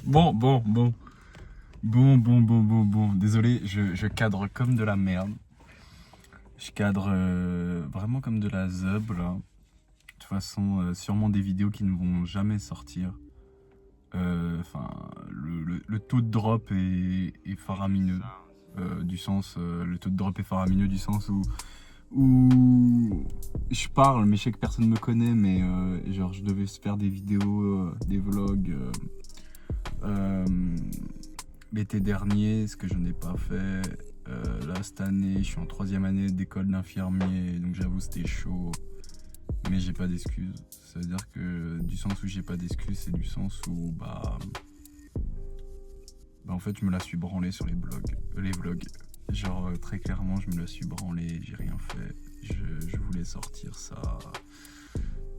Bon. Désolé, je cadre comme de la merde. Je cadre vraiment comme de la zeub là. De toute façon, sûrement des vidéos qui ne vont jamais sortir. Enfin, le taux de drop est faramineux. Le taux de drop est faramineux du sens où je parle, mais je sais que personne me connaît, mais genre je devais faire des vidéos, des vlogs l'été dernier, ce que je n'ai pas fait. Là, cette année, je suis en 3e année d'école d'infirmier, donc j'avoue c'était chaud, mais j'ai pas d'excuses. Ça veut dire que du sens où j'ai pas d'excuses, c'est du sens où en fait je me la suis branlé sur les vlogs. Genre très clairement je me la suis branlé, j'ai rien fait. Je voulais sortir ça.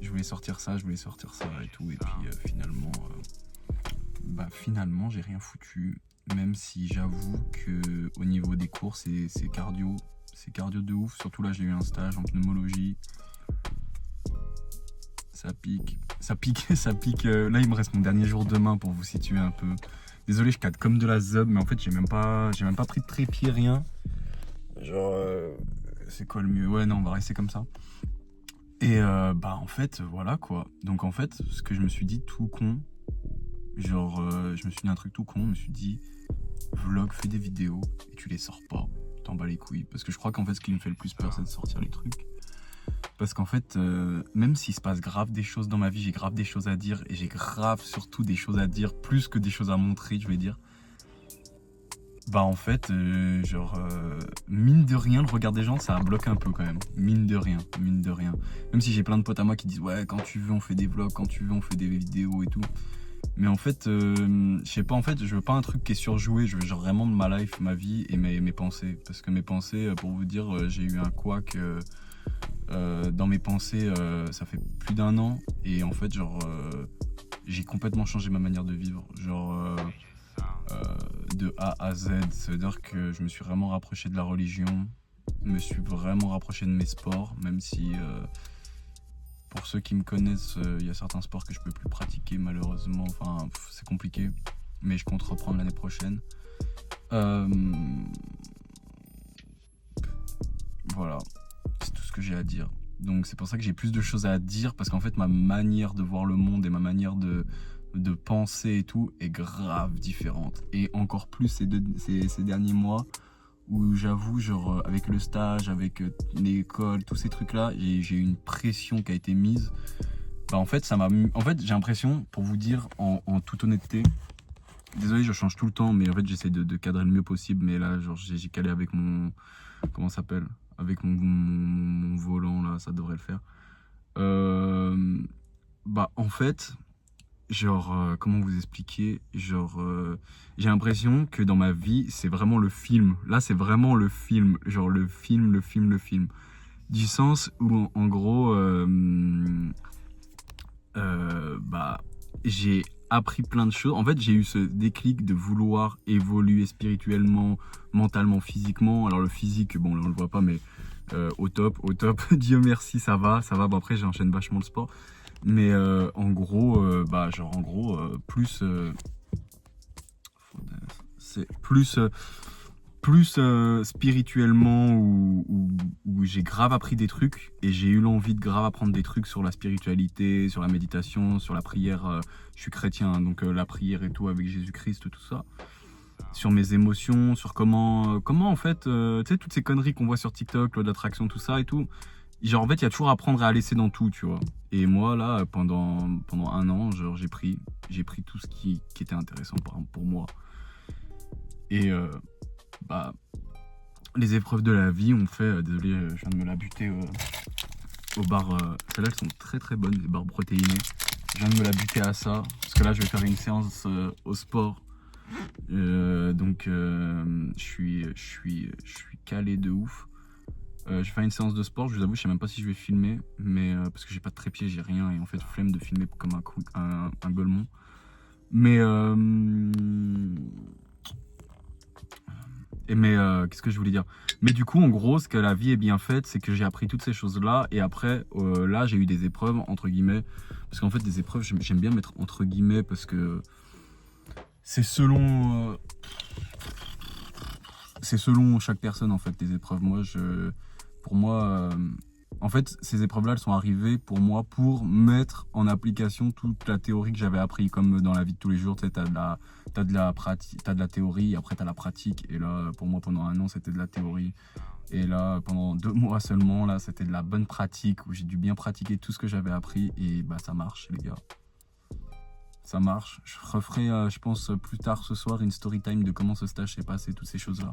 Je voulais sortir ça et tout. Et puis finalement j'ai rien foutu. Même si j'avoue que au niveau des cours c'est cardio. C'est cardio de ouf. Surtout là j'ai eu un stage en pneumologie. Ça pique. Là il me reste mon dernier jour demain pour vous situer un peu. Désolé, je cadre comme de la zeub, mais en fait j'ai même pas pris de trépied, rien. Genre, c'est quoi le mieux? Ouais, non, on va rester comme ça. Et en fait, voilà quoi. Donc en fait, ce que je me suis dit tout con, genre, je me suis dit un truc tout con, je me suis dit, vlog, fais des vidéos et tu les sors pas. T'en bats les couilles. Parce que je crois qu'en fait, ce qui me fait le plus peur, c'est de sortir les trucs. Parce qu'en fait, même s'il se passe grave des choses dans ma vie, j'ai grave des choses à dire et j'ai grave surtout des choses à dire, plus que des choses à montrer, je vais dire. En fait, mine de rien, le regard des gens, ça bloque un peu quand même. Mine de rien. Même si j'ai plein de potes à moi qui disent ouais, quand tu veux, on fait des vlogs, quand tu veux, on fait des vidéos et tout. Mais en fait, je sais pas, en fait, je veux pas un truc qui est surjoué, je veux genre vraiment ma life, ma vie et mes pensées. Parce que mes pensées, pour vous dire, j'ai eu un couac dans mes pensées, ça fait plus d'1 an. Et en fait, j'ai complètement changé ma manière de vivre. De A à Z. Ça veut dire que je me suis vraiment rapproché de la religion, me suis vraiment rapproché de mes sports, même si pour ceux qui me connaissent, il y a certains sports que je peux plus pratiquer malheureusement. Enfin, c'est compliqué, mais je compte reprendre l'année prochaine. Voilà, c'est tout ce que j'ai à dire. Donc c'est pour ça que j'ai plus de choses à dire, parce qu'en fait ma manière de voir le monde et ma manière de penser et tout est grave différente. Et encore plus ces derniers mois où j'avoue, genre avec le stage, avec l'école, tous ces trucs-là, j'ai eu une pression qui a été mise. En fait, en fait, j'ai l'impression, pour vous dire en toute honnêteté, désolé, je change tout le temps, mais en fait, j'essaie de cadrer le mieux possible. Mais là, genre, j'ai calé avec mon, comment ça s'appelle? Avec mon volant, là, ça devrait le faire. En fait, comment vous expliquer? J'ai l'impression que dans ma vie, c'est vraiment le film. Là, c'est vraiment le film. Genre, le film. Du sens où, en gros, j'ai appris plein de choses. En fait, j'ai eu ce déclic de vouloir évoluer spirituellement, mentalement, physiquement. Alors, le physique, bon, là, on le voit pas, mais au top. Dieu merci, ça va. Bon, après, j'enchaîne vachement le sport. Mais en gros, plus c'est plus spirituellement où j'ai grave appris des trucs et j'ai eu l'envie de grave apprendre des trucs sur la spiritualité, sur la méditation, sur la prière. Je suis chrétien, hein, donc la prière et tout avec Jésus-Christ, tout ça. Sur mes émotions, sur comment en fait, tu sais, toutes ces conneries qu'on voit sur TikTok, loi d'attraction, tout ça et tout. Genre, en fait, il y a toujours à apprendre à laisser dans tout, tu vois. Et moi, là, pendant 1 an, genre, j'ai pris tout ce qui était intéressant pour moi. Et les épreuves de la vie ont fait, désolé, je viens de me la buter au bar. Celles-là, elles sont très très bonnes, les barres protéinées. Je viens de me la buter à ça, parce que là, je vais faire une séance au sport. Donc, je suis calé de ouf. Je vais faire une séance de sport, je vous avoue, je sais même pas si je vais filmer, mais parce que j'ai pas de trépied, j'ai rien, et en fait, flemme de filmer comme un golemon. Mais Mais qu'est-ce que je voulais dire? Mais du coup, en gros, ce que la vie est bien faite, c'est que j'ai appris toutes ces choses-là. Et après, là, j'ai eu des épreuves, entre guillemets. Parce qu'en fait, des épreuves, j'aime bien mettre entre guillemets parce que c'est selon chaque personne, en fait, les épreuves. Pour moi, en fait, ces épreuves-là, elles sont arrivées pour moi pour mettre en application toute la théorie que j'avais appris, comme dans la vie de tous les jours. Tu sais, t'as de la pratique, t'as de la théorie, après t'as la pratique. Et là, pour moi, pendant un an, c'était de la théorie. Et là, pendant 2 mois seulement, là, c'était de la bonne pratique où j'ai dû bien pratiquer tout ce que j'avais appris. Et bah, ça marche, les gars. Ça marche. Je referai, je pense, plus tard ce soir une story time de comment ce stage s'est passé, toutes ces choses-là.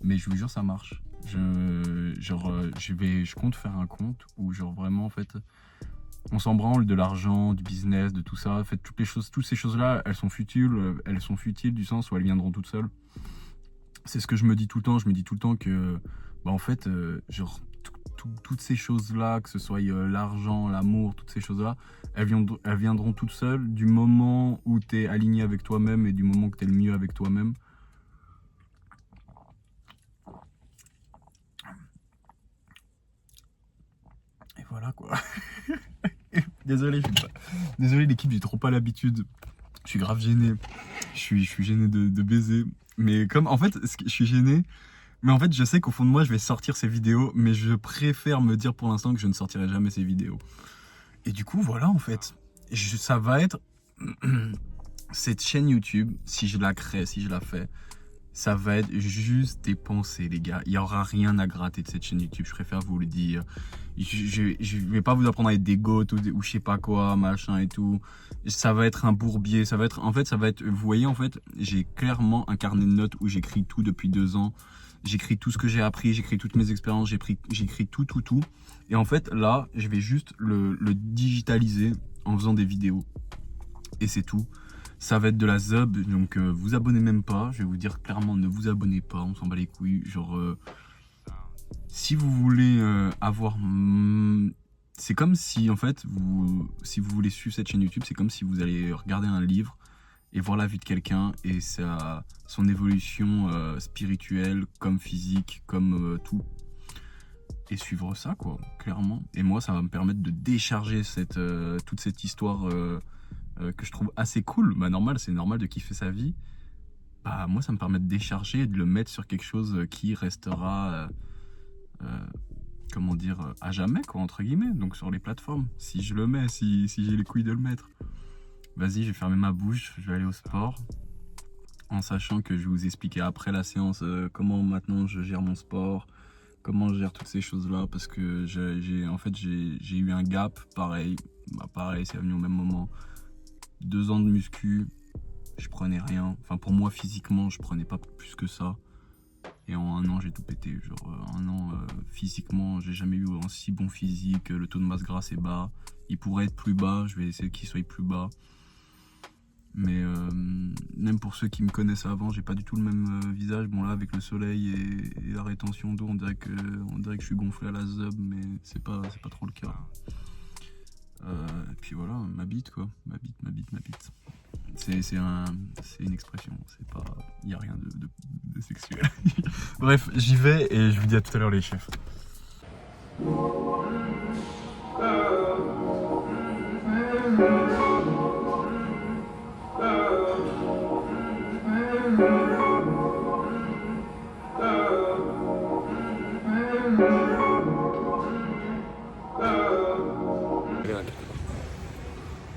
Mais je vous jure, ça marche. Je compte faire un compte où, genre, vraiment, en fait, on s'en branle de l'argent, du business, de tout ça. En fait, toutes ces choses-là, elles sont futiles du sens où elles viendront toutes seules. C'est ce que je me dis tout le temps. Je me dis tout le temps que, bah, en fait, genre, toutes ces choses-là, que ce soit l'argent, l'amour, toutes ces choses-là, elles viendront toutes seules du moment où tu es aligné avec toi-même et du moment que tu es le mieux avec toi-même. Et voilà, quoi. Désolé, désolé l'équipe, j'ai trop pas l'habitude. Je suis grave gêné. Je suis gêné de baiser. Mais comme, en fait, je suis gêné. Mais en fait, je sais qu'au fond de moi, je vais sortir ces vidéos. Mais je préfère me dire pour l'instant que je ne sortirai jamais ces vidéos. Et du coup, voilà, en fait. Ça va être cette chaîne YouTube, si je la crée, si je la fais, ça va être juste des pensées, les gars. Il n'y aura rien à gratter de cette chaîne YouTube, je préfère vous le dire. Je vais pas vous apprendre à être des goats ou je sais pas quoi, machin et tout. Ça va être un bourbier, vous voyez, en fait, j'ai clairement un carnet de notes où j'écris tout depuis 2 ans. J'écris tout ce que j'ai appris, j'écris toutes mes expériences, j'écris tout. Et en fait, là, je vais juste le digitaliser en faisant des vidéos. Et c'est tout. Ça va être de la zub, donc vous abonnez même pas. Je vais vous dire clairement, ne vous abonnez pas, on s'en bat les couilles. Genre, si vous voulez avoir... c'est comme si, en fait, si vous voulez suivre cette chaîne YouTube, c'est comme si vous allez regarder un livre et voir la vie de quelqu'un et son évolution spirituelle, comme physique, comme tout. Et suivre ça, quoi, clairement. Et moi, ça va me permettre de décharger toute cette histoire... que je trouve assez cool. Bah c'est normal de kiffer sa vie. Bah moi ça me permet de décharger et de le mettre sur quelque chose qui restera comment dire, à jamais, quoi, entre guillemets, donc sur les plateformes, si je le mets, si j'ai les couilles de le mettre. Vas-y, je vais fermer ma bouche, je vais aller au sport, en sachant que je vais vous expliquer après la séance comment maintenant je gère mon sport, comment je gère toutes ces choses-là, parce que j'ai eu un gap, pareil, c'est venu au même moment. 2 ans de muscu, je prenais rien. Enfin, pour moi, physiquement, je prenais pas plus que ça. Et en un an, j'ai tout pété. Genre, un an, physiquement, j'ai jamais eu un si bon physique. Le taux de masse grasse est bas. Il pourrait être plus bas. Je vais essayer qu'il soit plus bas. Mais même pour ceux qui me connaissent avant, j'ai pas du tout le même visage. Bon, là, avec le soleil et la rétention d'eau, on dirait que je suis gonflé à la zub, mais c'est pas trop le cas. Et puis voilà, ma bite, quoi. Ma bite. C'est une expression, il n'y a rien de sexuel. Bref, j'y vais et je vous dis à tout à l'heure, les chefs.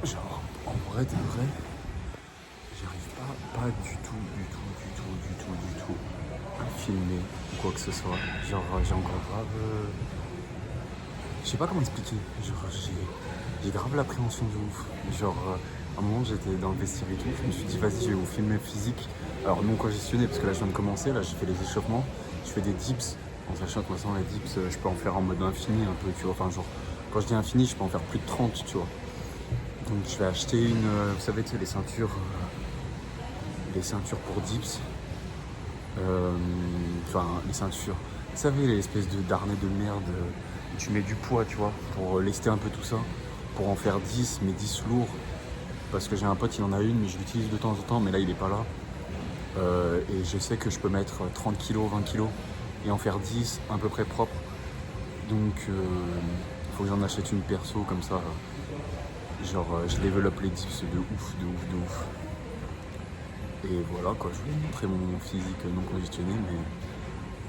Genre, en vrai de vrai, j'arrive pas du tout à filmer ou quoi que ce soit. Genre, j'ai encore grave... je sais pas comment expliquer. Genre, j'ai grave l'appréhension de ouf. Genre, à un moment, j'étais dans le vestiaire et tout. Je me suis dit, vas-y, je vais vous filmer physique. Alors, non congestionné, parce que là, je viens de commencer. Là, j'ai fait les échauffements. Je fais des dips. En sachant que maintenant, les dips, je peux en faire en mode infini un peu, tu vois. Enfin, genre, quand je dis infini, je peux en faire plus de 30, tu vois. Donc je vais acheter vous savez, tu sais, les ceintures pour dips. Enfin, les ceintures. Vous savez, les espèces d'harnais de merde où tu mets du poids, tu vois, pour lester un peu tout ça. Pour en faire 10, mais 10 lourds. Parce que j'ai un pote, il en a une, mais je l'utilise de temps en temps, mais là, il est pas là. Et je sais que je peux mettre 30 kilos, 20 kilos et en faire 10 à peu près propre. Donc il faut que j'en achète une perso comme ça. Genre je développe les dips de ouf, de ouf, de ouf. Et voilà quoi, je voulais montrer mon physique non conditionné, mais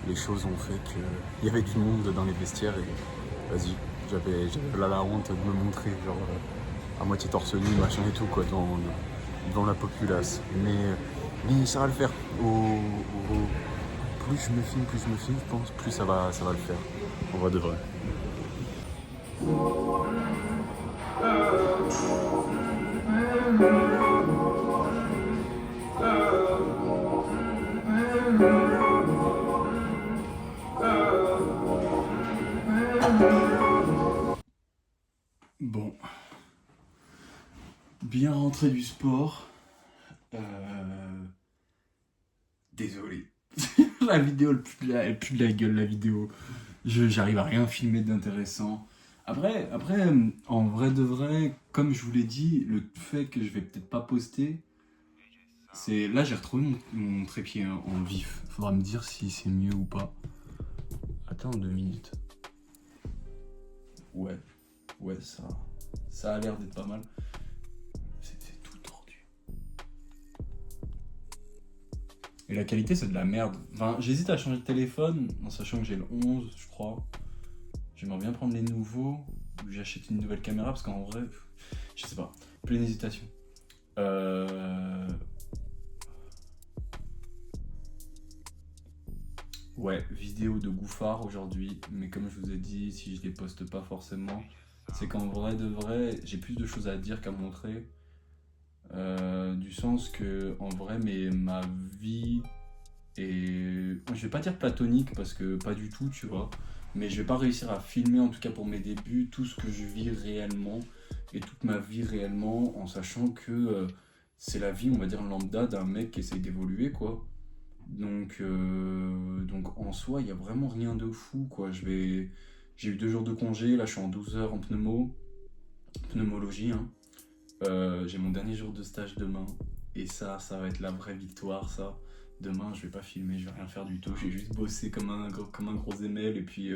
les choses ont fait qu'il y avait du monde dans les vestiaires et vas-y, j'avais là la honte de me montrer genre à moitié torse nu, machin et tout quoi, dans la populace. Mais ça va le faire. Plus je me filme, je pense, plus ça va le faire. On va de vrai. Bon, bien rentré du sport. Désolé. La vidéo, elle pue de la gueule, la vidéo. J'arrive à rien filmer d'intéressant. Après, en vrai de vrai, comme je vous l'ai dit, le fait que je vais peut-être pas poster, c'est... Là, j'ai retrouvé mon trépied hein, en vif. Faudra me dire si c'est mieux ou pas. Attends 2 minutes. Ouais, ça a l'air d'être pas mal. C'est tout tordu. Et la qualité, c'est de la merde. Enfin, j'hésite à changer de téléphone, en sachant que j'ai le 11, je crois. J'aimerais bien prendre les nouveaux, ou j'achète une nouvelle caméra, parce qu'en vrai, je sais pas, pleine hésitation. Ouais, vidéo de Gouffard aujourd'hui, mais comme je vous ai dit, si je les poste pas forcément, c'est qu'en vrai de vrai, j'ai plus de choses à dire qu'à montrer. Du sens que, en vrai, ma vie est... Je vais pas dire platonique, parce que pas du tout, tu vois. Mais je vais pas réussir à filmer, en tout cas pour mes débuts, tout ce que je vis réellement, et toute ma vie réellement, en sachant que c'est la vie, on va dire, lambda d'un mec qui essaye d'évoluer, quoi. Donc en soi, il n'y a vraiment rien de fou, quoi. J'ai eu 2 jours de congé, là je suis en 12 heures en pneumologie, hein. J'ai mon dernier jour de stage demain, et ça va être la vraie victoire, ça. Demain, je vais pas filmer, je vais rien faire du tout, je vais juste bosser comme un gros ML, et puis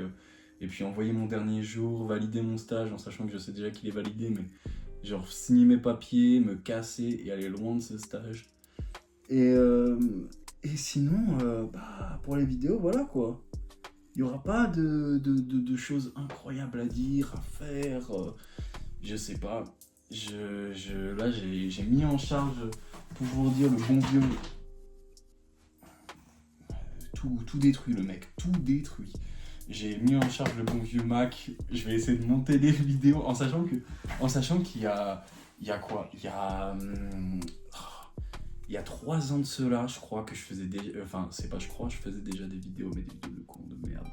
envoyer mon dernier jour, valider mon stage, en sachant que je sais déjà qu'il est validé, mais genre signer mes papiers, me casser et aller loin de ce stage. Et sinon, pour les vidéos, voilà quoi. Il n'y aura pas de choses incroyables à dire, à faire. Je sais pas. Là, j'ai mis en charge, pour vous dire, le bon vieux. Tout détruit, le mec. Tout détruit. J'ai mis en charge le bon vieux Mac. Je vais essayer de monter des vidéos en sachant qu'il y a. Il y a quoi? Il y a 3 ans de cela, je crois que je faisais déjà... Enfin, c'est pas je crois, je faisais déjà des vidéos, mais des vidéos de con, de merde.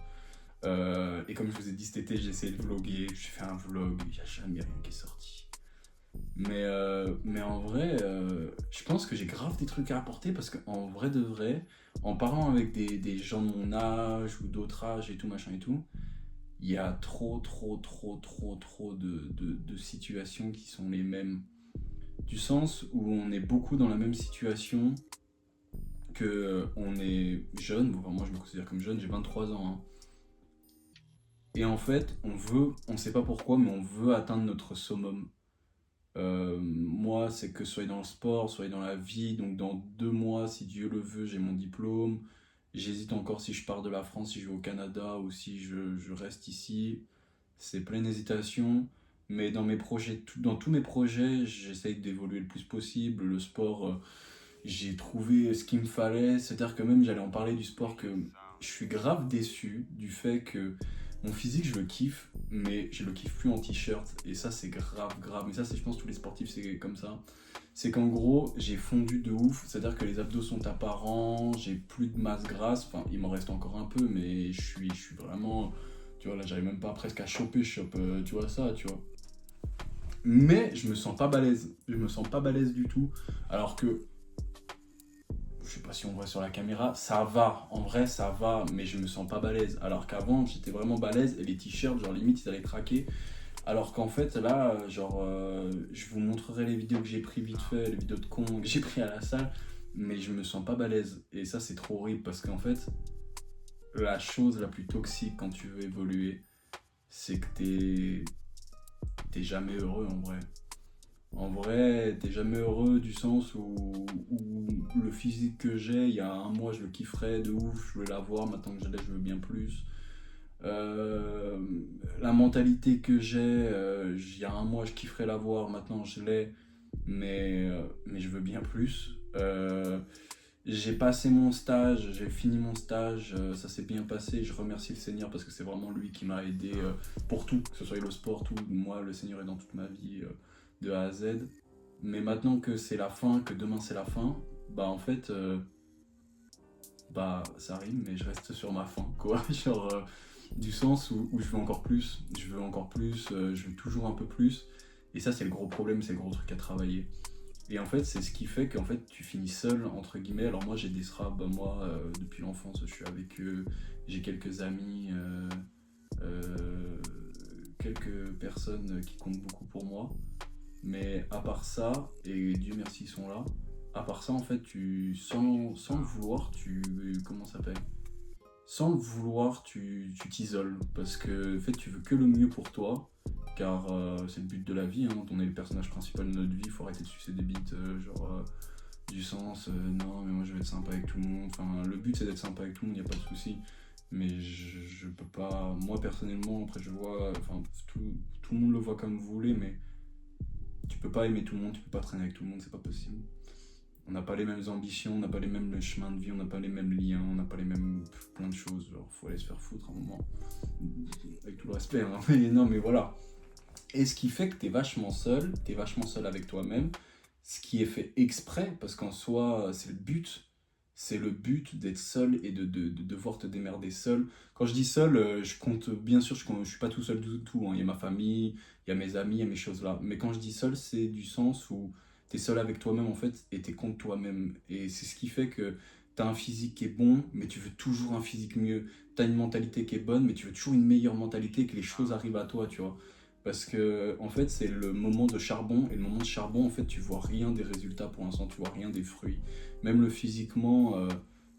Et comme je vous ai dit cet été, j'ai essayé de vlogger, j'ai fait un vlog, il n'y a jamais rien qui est sorti. Mais en vrai, je pense que j'ai grave des trucs à apporter parce qu'en vrai de vrai, en parlant avec des gens de mon âge ou d'autres âges et tout, machin et tout, il y a trop de situations qui sont les mêmes. Du sens où on est beaucoup dans la même situation, que on est jeune, enfin, moi je me considère comme jeune, j'ai 23 ans. Hein. Et en fait, on sait pas pourquoi, mais on veut atteindre notre summum. Moi, c'est que soit dans le sport, soit dans la vie, donc dans 2 mois, si Dieu le veut, j'ai mon diplôme. J'hésite encore si je pars de la France, si je vais au Canada ou si je reste ici. C'est pleine hésitation. Mais dans dans tous mes projets, j'essaye d'évoluer le plus possible. Le sport, j'ai trouvé ce qu'il me fallait. C'est-à-dire que même j'allais en parler du sport, que je suis grave déçu du fait que mon physique, je le kiffe, mais je le kiffe plus en t-shirt. Et ça, c'est grave. Mais ça, je pense tous les sportifs, c'est comme ça. C'est qu'en gros, j'ai fondu de ouf. C'est-à-dire que les abdos sont apparents, j'ai plus de masse grasse. Enfin, il m'en reste encore un peu, mais je suis vraiment... Tu vois, là, j'arrive même pas presque à choper, tu vois ça, tu vois. Mais je me sens pas balèze. Je me sens pas balèze du tout. Alors que, je sais pas si on voit sur la caméra, ça va. En vrai, ça va, mais je me sens pas balèze. Alors qu'avant, j'étais vraiment balèze et les t-shirts, genre limite, ils allaient craquer. Alors qu'en fait, là, je vous montrerai les vidéos que j'ai pris vite fait, les vidéos de con que j'ai pris à la salle. mais je me sens pas balèze. Et ça, c'est trop horrible parce qu'en fait, la chose la plus toxique quand tu veux évoluer, c'est que t'es jamais heureux en vrai. En vrai, t'es jamais heureux du sens où le physique que j'ai, il y a un mois, je le kifferais de ouf, je veux l'avoir, maintenant que je l'ai, je veux bien plus. Euh, la mentalité que j'ai, il y a un mois, je kifferais l'avoir, maintenant je l'ai, mais je veux bien plus. J'ai passé mon stage, j'ai fini mon stage, ça s'est bien passé, je remercie le Seigneur parce que c'est vraiment lui qui m'a aidé pour tout, que ce soit le sport, tout. Moi, le Seigneur est dans toute ma vie, de A à Z. Mais maintenant que c'est la fin, que demain c'est la fin, bah en fait, bah ça rime, mais je reste sur ma fin, quoi. Genre, du sens où je veux encore plus, je veux toujours un peu plus. Et ça, c'est le gros problème, c'est le gros truc à travailler. Et en fait, c'est ce qui fait qu'en fait, tu finis seul, entre guillemets. Alors moi, j'ai des SRAB, moi, depuis l'enfance, je suis avec eux. J'ai quelques amis, euh, quelques personnes qui comptent beaucoup pour moi. Mais à part ça, et Dieu merci, ils sont là. À part ça, en fait, sans le vouloir, comment ça s'appelle? Sans le vouloir, tu t'isoles. Parce que, en fait, tu veux que le mieux pour toi. Car c'est le but de la vie, hein. On est le personnage principal de notre vie, il faut arrêter de sucer des bites, du sens, non, mais moi je vais être sympa avec tout le monde. Enfin, le but c'est d'être sympa avec tout le monde, il n'y a pas de souci. Mais je peux pas, moi personnellement, après je vois, enfin, tout le monde le voit comme vous voulez, mais tu peux pas aimer tout le monde, tu peux pas traîner avec tout le monde, c'est pas possible. On n'a pas les mêmes ambitions, on n'a pas les mêmes chemins de vie, on n'a pas les mêmes liens, on n'a pas les mêmes plein de choses. Genre, faut aller se faire foutre à un moment. Avec tout le respect, hein. Mais non, mais voilà. Et ce qui fait que t'es vachement seul avec toi-même, ce qui est fait exprès, parce qu'en soi, c'est le but d'être seul et de devoir te démerder seul. Quand je dis seul, je compte, bien sûr, je suis pas tout seul du tout, hein. Il y a ma famille, il y a mes amis, il y a mes choses là. Mais quand je dis seul, c'est du sens où t'es seul avec toi-même en fait, et t'es contre toi-même. Et c'est ce qui fait que t'as un physique qui est bon, mais tu veux toujours un physique mieux. T'as une mentalité qui est bonne, mais tu veux toujours une meilleure mentalité, que les choses arrivent à toi, tu vois. Parce que, en fait, c'est le moment de charbon. Et le moment de charbon, en fait, tu vois rien des résultats pour l'instant, tu vois rien des fruits. Même le physiquement,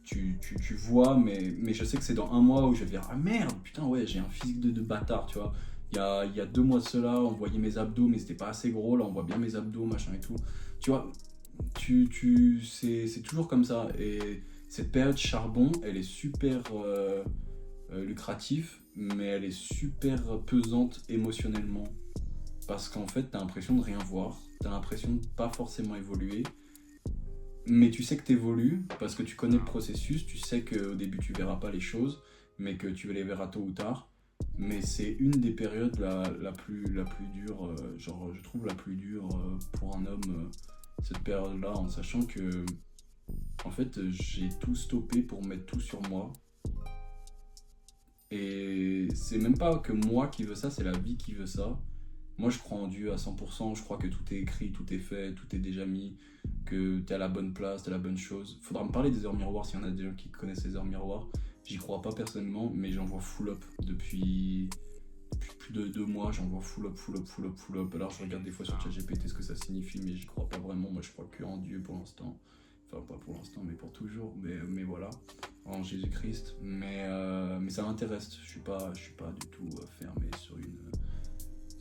tu vois, mais je sais que c'est dans un mois où je vais dire, ah merde, putain, ouais, j'ai un physique de bâtard, tu vois. Il y a 2 mois de cela, on voyait mes abdos, mais c'était pas assez gros. Là, on voit bien mes abdos, machin et tout. Tu vois, c'est toujours comme ça. Et cette période charbon, elle est super lucrative, mais elle est super pesante émotionnellement. Parce qu'en fait, t'as l'impression de rien voir, t'as l'impression de pas forcément évoluer, mais tu sais que t'évolues parce que tu connais le processus, tu sais qu'au début tu verras pas les choses, mais que tu les verras tôt ou tard. Mais c'est une des périodes la plus dure, genre je trouve la plus dure pour un homme, cette période-là, en sachant que en fait j'ai tout stoppé pour mettre tout sur moi. Et c'est même pas que moi qui veux ça, c'est la vie qui veut ça. Moi, je crois en Dieu à 100%, je crois que tout est écrit, tout est fait, tout est déjà mis, que t'es à la bonne place, t'es à la bonne chose. Faudra me parler des heures miroirs s'il y en a des gens qui connaissent les heures miroirs. J'y crois pas personnellement, mais j'en vois full up depuis plus de 2 mois, j'en vois full up, full up, full up, full up. Alors je regarde des fois sur ChatGPT ce que ça signifie, mais j'y crois pas vraiment. Moi, je crois que en Dieu pour l'instant. Enfin, pas pour l'instant, mais pour toujours. Mais voilà, en Jésus-Christ. Mais ça m'intéresse. Je suis pas du tout fermé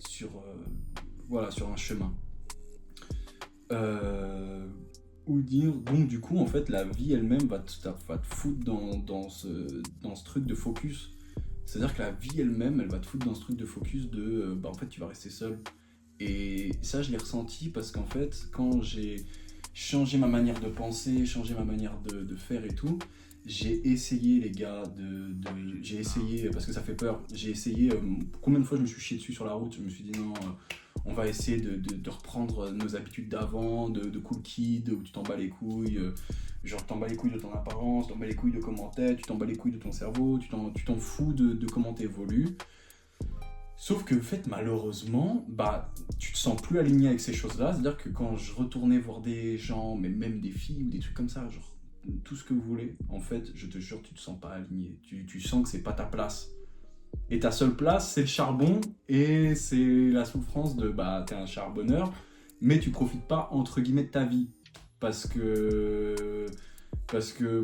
sur, voilà, sur un chemin. Ou dire, donc du coup, en fait, la vie elle-même va te foutre dans ce truc de focus. C'est-à-dire que la vie elle-même, elle va te foutre dans ce truc de focus de, bah en fait, tu vas rester seul. Et ça, je l'ai ressenti parce qu'en fait, quand j'ai changé ma manière de penser, changé ma manière de faire et tout, j'ai essayé, les gars, j'ai essayé, parce que ça fait peur, j'ai essayé, combien de fois je me suis chié dessus sur la route, je me suis dit non, on va essayer de reprendre nos habitudes d'avant, de cool kid, où tu t'en bats les couilles, genre tu t'en bats les couilles de ton apparence, tu t'en bats les couilles de comment t'es, tu t'en bats les couilles de ton cerveau, tu t'en fous de comment t'évolues. Sauf que, en fait, malheureusement, bah, tu te sens plus aligné avec ces choses-là. C'est-à-dire que quand je retournais voir des gens, mais même des filles ou des trucs comme ça, genre tout ce que vous voulez, en fait, je te jure, tu te sens pas aligné. Tu sens que c'est pas ta place. Et ta seule place, c'est le charbon et c'est la souffrance de, bah, t'es un charbonneur, mais tu profites pas, entre guillemets, de ta vie. parce que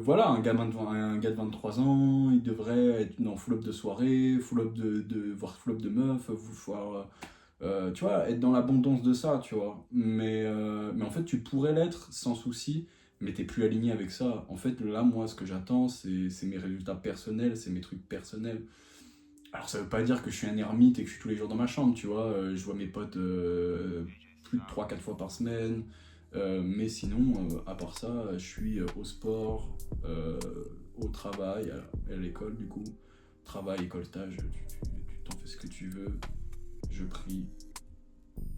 voilà, un gars de 23 ans, il devrait être dans full up de soirée, full up voire full up de meufs, voir, tu vois, être dans l'abondance de ça, tu vois. Mais en fait, tu pourrais l'être sans souci, mais t'es plus aligné avec ça. En fait, là, moi, ce que j'attends, c'est mes résultats personnels, c'est mes trucs personnels. Alors, ça veut pas dire que je suis un ermite et que je suis tous les jours dans ma chambre, tu vois. Je vois mes potes plus de 3 4 fois par semaine. Mais sinon, à part ça, je suis au sport, au travail, à l'école du coup. Travail, école, stage, tu t'en fais ce que tu veux. Je prie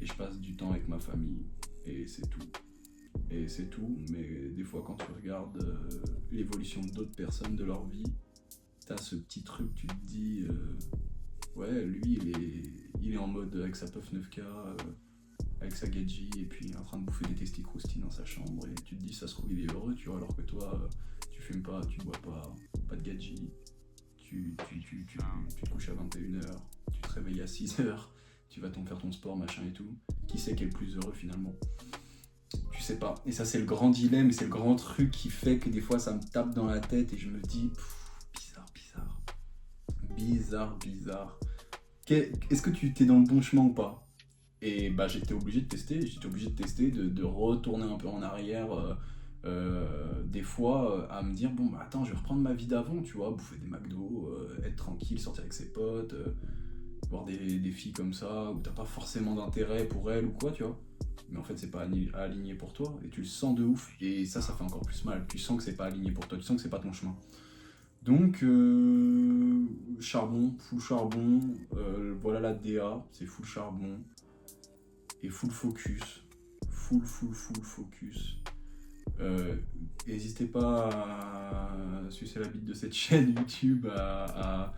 et je passe du temps avec ma famille. Et c'est tout. Et c'est tout, mais des fois quand tu regardes l'évolution d'autres personnes, de leur vie, t'as ce petit truc, tu te dis, ouais, lui il est en mode avec sa puff 9K, avec sa gadji, et puis en train de bouffer des testicroustis dans sa chambre, et tu te dis, ça se trouve, il est heureux, tu vois, alors que toi, tu fumes pas, tu bois pas de gadji, tu te couches à 21h, tu te réveilles à 6h, tu vas faire ton sport, machin et tout. Qui c'est qui est le plus heureux finalement? Tu sais pas. Et ça, c'est le grand dilemme, et c'est le grand truc qui fait que des fois, ça me tape dans la tête, et je me dis, bizarre. Est-ce que tu t'es dans le bon chemin ou pas? Et bah j'étais obligé de tester, de retourner un peu en arrière, des fois, à me dire, bon bah attends, je vais reprendre ma vie d'avant, tu vois, bouffer des McDo, être tranquille, sortir avec ses potes, voir des filles comme ça, où t'as pas forcément d'intérêt pour elles ou quoi, tu vois. Mais en fait, c'est pas aligné pour toi, et tu le sens de ouf, et ça fait encore plus mal. Tu sens que c'est pas aligné pour toi, tu sens que c'est pas ton chemin. Donc, charbon, full charbon, voilà la DA, c'est full charbon, et full focus, full focus. N'hésitez pas à sucer la bite de cette chaîne YouTube, à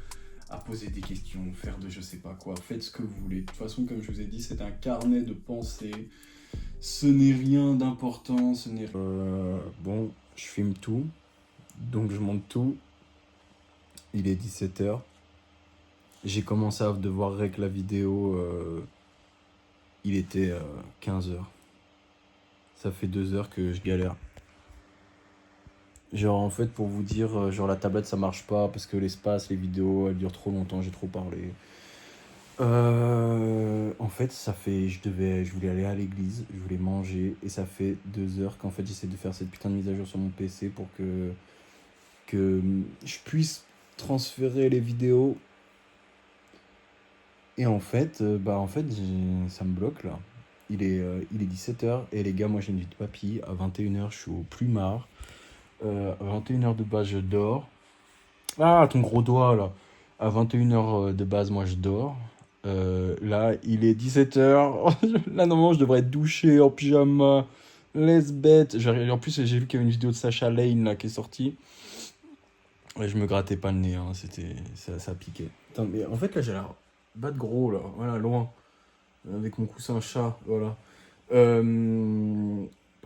poser des questions, faire de je sais pas quoi, faites ce que vous voulez. De toute façon, comme je vous ai dit, c'est un carnet de pensées, ce n'est rien d'important, ce n'est... bon, je filme tout, donc je monte tout. Il est 17h. J'ai commencé à devoir rec la vidéo. Il était 15h. Ça fait 2 heures que je galère. Genre en fait pour vous dire, genre la tablette ça marche pas parce que l'espace, les vidéos elles durent trop longtemps, j'ai trop parlé. En fait je voulais aller à l'église, je voulais manger et ça fait 2 heures qu'en fait j'essaie de faire cette putain de mise à jour sur mon PC pour que je puisse transférer les vidéos. Et en fait, ça me bloque là. Il est 17h et les gars, moi j'ai une vie de papy. À 21h, je suis au plumard. À 21h de base, je dors. Ah, ton gros doigt là. À 21h de base, moi je dors. Là, il est 17h. Là, normalement, je devrais être douché en pyjama. Laisse bête. En plus, j'ai vu qu'il y avait une vidéo de Sacha Lane là qui est sortie. Et je me grattais pas le nez, hein. Ça piquait. Putain, mais en fait, là, j'ai l'air bas de gros là. Voilà, loin. Avec mon coussin chat, voilà.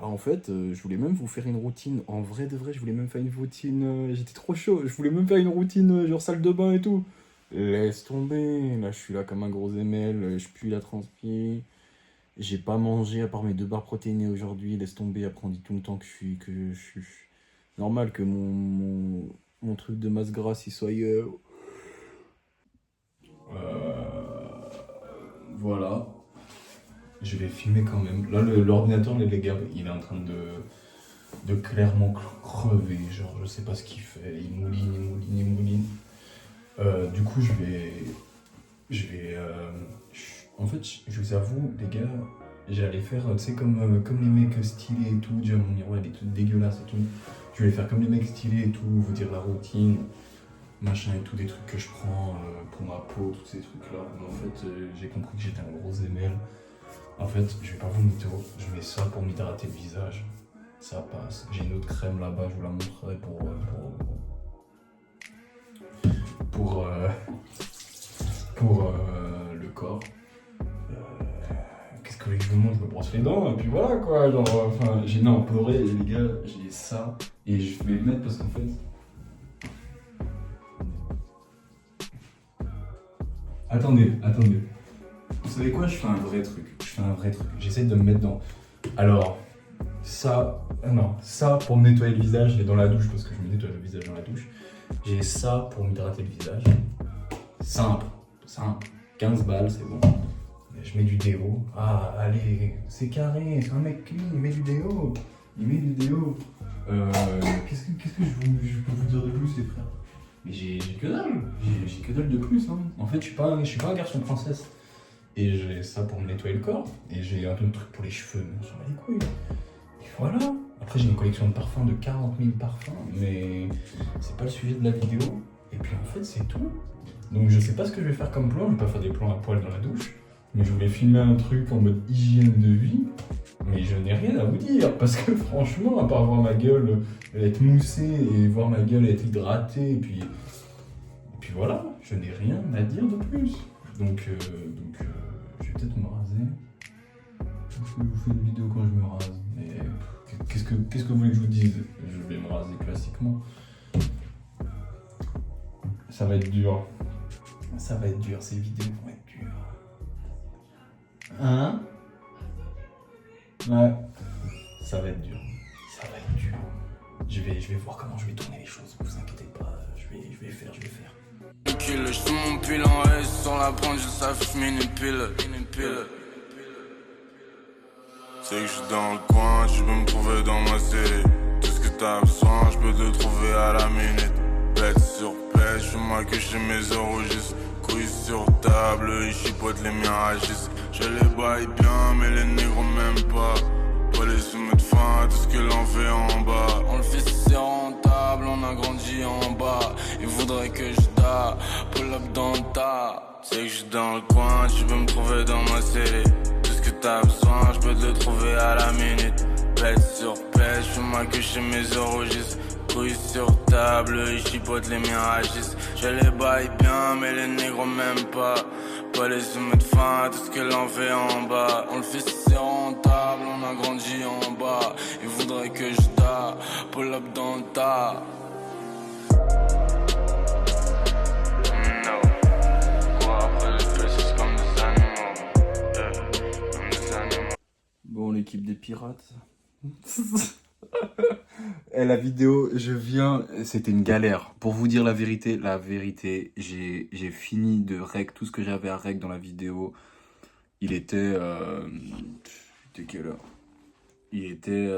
En fait, je voulais même vous faire une routine. En vrai de vrai, je voulais même faire une routine. J'étais trop chaud. Je voulais même faire une routine genre salle de bain et tout. Laisse tomber. Là, je suis là comme un gros ML. Je pue la transpi. J'ai pas mangé à part mes 2 barres protéinées aujourd'hui. Laisse tomber. Après, on dit tout le temps que je suis normal que mon truc de masse grasse il soit. Voilà. Je vais filmer quand même. Là, l'ordinateur, les gars, il est en train de clairement crever. Genre, je sais pas ce qu'il fait. Il mouline. Du coup, en fait, je vous avoue, les gars, j'allais faire, tu sais, comme les mecs stylés et tout. Déjà, mon miroir, il est tout dégueulasse et tout. Je vais faire comme les mecs stylés et tout, vous dire la routine, machin et tout, des trucs que je prends pour ma peau, tous ces trucs-là. Mais en fait, j'ai compris que j'étais un gros ML. En fait, je vais pas vous mytho, je mets ça pour m'hydrater le visage. Ça passe. J'ai une autre crème là-bas, je vous la montrerai pour le corps. Qu'est-ce que vous voulez que je vous montre? Je me brosse les dents et puis voilà quoi. Genre, j'ai non, pour vrai, les gars, j'ai ça et je vais le mettre parce qu'en fait. Attendez. Vous savez quoi? Je fais un vrai truc. J'essaie de me mettre dans. Alors, ça, non, ça pour me nettoyer le visage et dans la douche, parce que je me nettoie le visage dans la douche. J'ai ça pour m'hydrater le visage. Simple, 15 balles, c'est bon. Je mets du déo. Ah, allez, c'est carré, c'est un mec clean, il met du déo. Qu'est-ce que je peux vous dire de plus, les frères? Mais j'ai que dalle, j'ai que dalle de plus. Hein. En fait, je suis pas un garçon princesse. Et j'ai ça pour me nettoyer le corps. Et j'ai un autre truc pour les cheveux, mais on s'en bat les couilles. Et voilà. Après, j'ai une collection de parfums de 40 000 parfums, mais c'est pas le sujet de la vidéo. Et puis en fait, c'est tout. Donc je sais pas ce que je vais faire comme plan, je vais pas faire des plans à poil dans la douche. Mais je voulais filmer un truc en mode hygiène de vie. Mais je n'ai rien à vous dire, parce que franchement, à part voir ma gueule être moussée et voir ma gueule être hydratée, et puis voilà, je n'ai rien à dire de plus. Donc je vais peut-être me raser. Je vous fais une vidéo quand je me rase. Mais qu'est-ce que vous voulez que je vous dise? Je vais me raser classiquement. Ça va être dur. Ça va être dur, ces vidéos vont être dures. Hein? Ouais. Ça va être dur. Ça va être dur. Je vais voir comment je vais tourner les choses, vous inquiétez pas. Je vais faire. Je suis mon pile en S sans la prendre, je s'affiche une pile. C'est que je suis dans le coin, tu peux me trouver dans ma série. Tout ce que t'as besoin, je peux te le trouver à la minute. Bête sur bête, je ma queue chez mes orogis. Couilles sur table, ils chipotent, les miens agissent. Je les baille bien, mais les négros même pas. Pas les soumettre de fin, tout ce que l'on fait en bas. On le fait si c'est rentable, on a grandi en bas. Ils voudraient que je da, pull up dans le tas. C'est que je suis dans le coin, tu peux me trouver dans ma série. Tout ce que t'as besoin, je peux te le trouver à la minute. Pète sur pète, je ma queue chez mes orogis. Couilles sur table, ils chipotent, les miens agissent. Je les baille bien, mais les négros même pas. Pas les soumettre de fin, tout ce que l'on fait en bas. On le fait si c'est rentable, on a grandi en bas. Ils voudraient que je da, pull up dans le tas. Bon, l'équipe des pirates. Et la vidéo, c'était une galère. Pour vous dire la vérité, j'ai fini de rec tout ce que j'avais à rec dans la vidéo. Il était quelle heure? Il était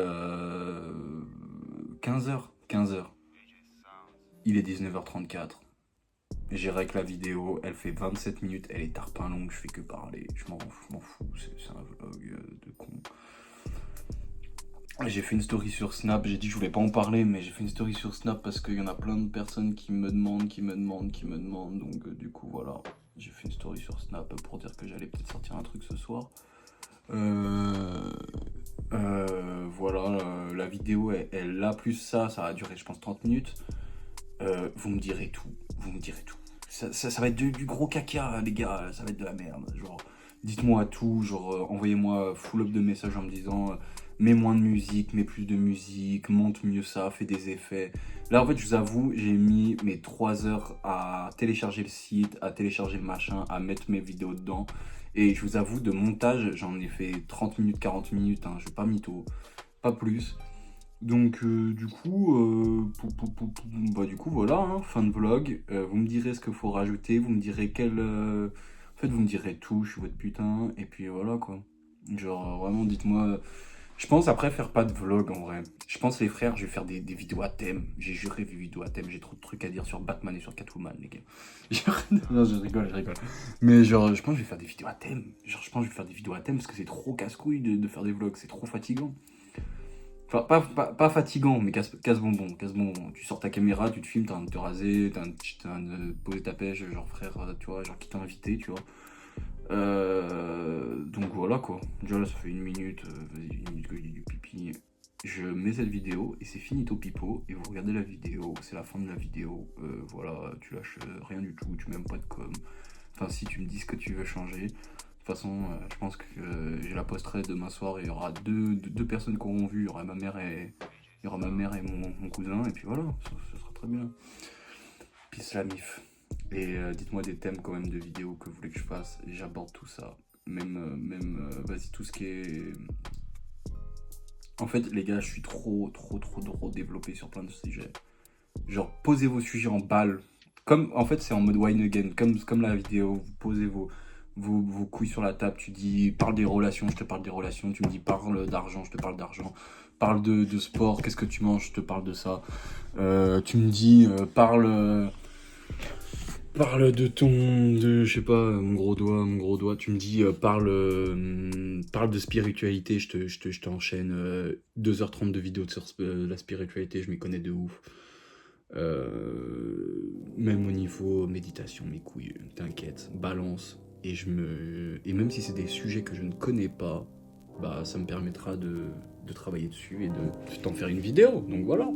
15h. Il est 19h34. J'ai rec la vidéo, elle fait 27 minutes, elle est tarpin longue, je fais que parler. Je m'en fous, c'est un vlog de con. J'ai fait une story sur Snap, j'ai dit que je voulais pas en parler, mais j'ai fait une story sur Snap parce qu'il y en a plein de personnes qui me demandent, donc du coup voilà. J'ai fait une story sur Snap pour dire que j'allais peut-être sortir un truc ce soir. Voilà, la vidéo, elle a plus ça va durer je pense 30 minutes. Vous me direz tout. Ça va être du gros caca, les gars, ça va être de la merde. Genre, dites-moi tout, genre, envoyez-moi full up de messages en me disant mets moins de musique, mets plus de musique, monte mieux ça, fais des effets. Là, en fait, je vous avoue, j'ai mis mes 3 heures à télécharger le site, à télécharger le machin, à mettre mes vidéos dedans. Et je vous avoue, de montage, j'en ai fait 30 minutes, 40 minutes, hein, je vais pas mytho, pas plus. Donc du coup voilà, hein, fin de vlog. Vous me direz ce qu'il faut rajouter, vous me direz en fait vous me direz tout, je suis votre putain, et puis voilà quoi. Genre vraiment dites-moi. Je pense après faire pas de vlog en vrai. Je pense les frères, je vais faire des vidéos à thème. J'ai juré des vidéos à thème, j'ai trop de trucs à dire sur Batman et sur Catwoman les gars. Non je rigole. Mais genre je pense que je vais faire des vidéos à thème. Parce que c'est trop casse-couille de faire des vlogs, c'est trop fatigant. Enfin, pas fatigant, mais casse-bonbon. Tu sors ta caméra, tu te filmes, t'as envie de te raser, t'as envie de poser ta pêche, genre frère, tu vois, genre qui t'a invité, tu vois. Donc voilà quoi. Déjà là, ça fait 1 minute, vas-y, 1 minute que je dis du pipi. Je mets cette vidéo et c'est finito pipo. Et vous regardez la vidéo, c'est la fin de la vidéo. Voilà, tu lâches rien du tout, tu mets même pas de com. Enfin, si tu me dis ce que tu veux changer. De toute façon, je pense que je la posterai demain soir et il y aura deux personnes qui auront vu. Il y aura ma mère et mon cousin. Et puis voilà, ça sera très bien. Peace la mif. Et dites-moi des thèmes quand même de vidéos que vous voulez que je fasse. Et j'aborde tout ça. Même vas-y, tout ce qui est En fait, les gars, je suis trop développé sur plein de sujets. Genre, posez vos sujets en balle. Comme, en fait, c'est en mode wine again. Comme la vidéo, vous posez vos couilles sur la table. Tu dis, parle des relations, je te parle des relations. Tu me dis, parle d'argent, je te parle d'argent. Parle de sport, qu'est-ce que tu manges, je te parle de ça. Tu me dis, parle je sais pas, mon gros doigt. Tu me dis, parle de spiritualité, je t'enchaîne 2h30 de vidéos sur la spiritualité, je m'y connais de ouf. Même au niveau méditation, mes couilles, t'inquiète, balance. Et même si c'est des sujets que je ne connais pas, bah ça me permettra de travailler dessus et de t'en faire une vidéo. Donc voilà.